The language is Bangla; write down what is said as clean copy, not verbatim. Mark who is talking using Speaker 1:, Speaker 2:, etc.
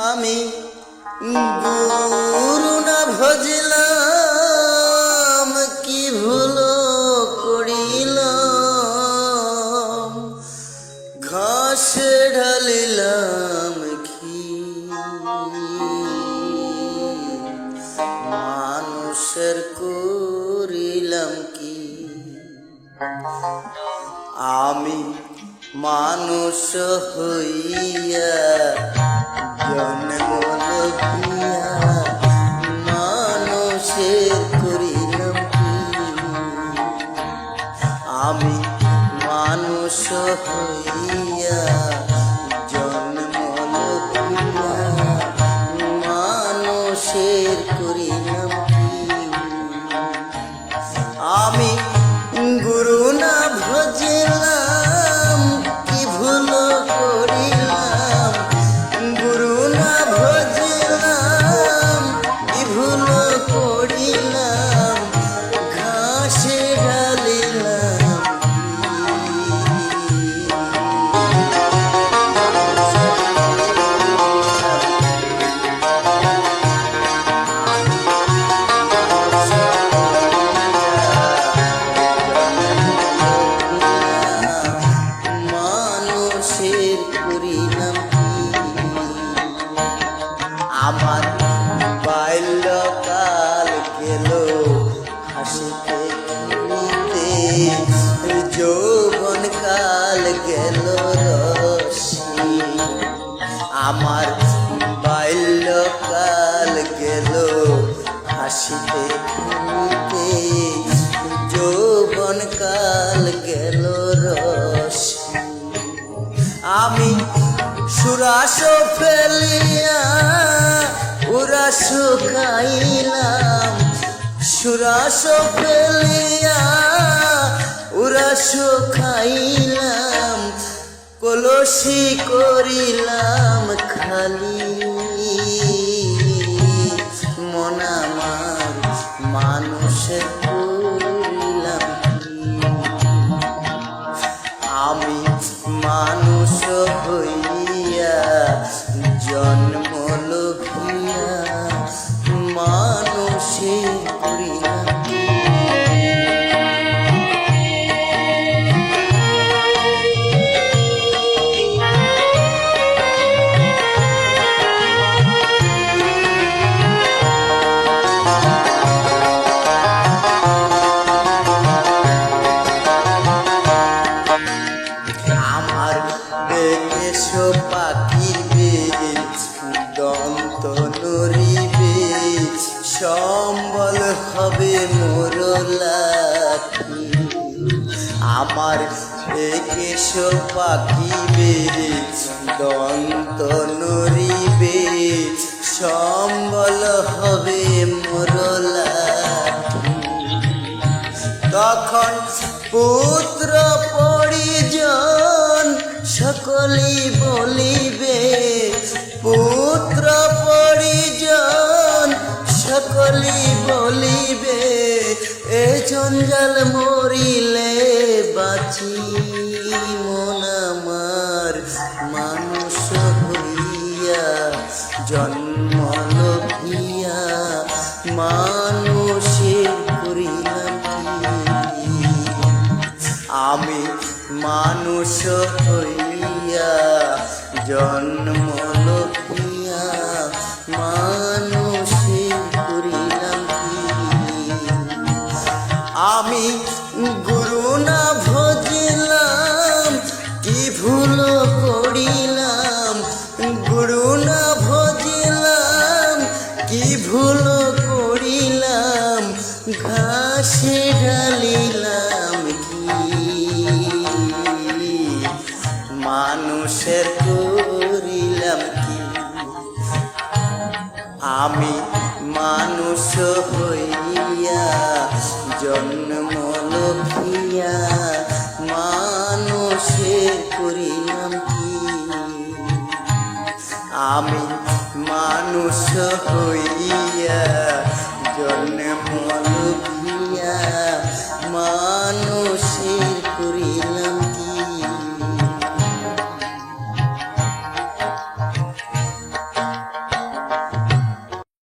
Speaker 1: আমি গুরু না ভজলাম, কি ভুল করিলাম, ঘাসে ঢালিলাম কি মানুষের করিলাম কি। আমি মানুষ হইয়া জন্ম লইয়া মানুষের করিলাম কি। আমি মানুষ হইয়া জন্ম লইয়া মানুষের করিলাম কি। আমি গুরু না ভজলাম, কি ভুল করিলাম, গুরু না ভজলাম, কি ভুল করিলাম, ঘাসে ঢালিলাম আমার বাল্যকাল গেল হাসিতে খেলিতে, যৌবন কাল গেল রসি। আমার বাল্যকাল গেল হাসিতে খেলিতে, যৌবন কাল গেল রসি। আমি সুরাস ফেলিয়া উরাস খাইলাম, সুরাস ফেলিয়া উরাস খাইলাম, কলসি করিলাম খালি। মন আমার মানুষের করিলাম কি। আমি মানুষ হইয়া জন্ম লইয়া মানুষের করিলাম কি। আমার দেশ পাখির বেশ দন্ত নড়িবে, সম্বল হবে মোর লাঠি। আমার দেশ পাখি বেশ দন্ত নড়িবে, সম্বল হবে মোর লাঠি। তখন পুত্র পরিজন সকলেই বলিবে, পুত্র পরিজন সকলেই বলিবে, এ জঞ্জাল মরিলে বাঁচি। মন আমার মানুষ হইয়া জন্ম লইয়া মানুষের করিলাম কি। আমি মানুষ হইয়া জন্ম লইয়া মানুষের করিলাম কি। আমি গুরু না ভজলাম, কি ভুল করিলাম, গুরু না ভজলাম, কি ভুল করিলাম, ঘাসে ঢালিলাম কি। মানুষের করিলাম কি। আমি মানুষ হইয়া জন্ম লইয়া মানুষের করিলাম কি। আমি মানুষ হইয়া জন্ম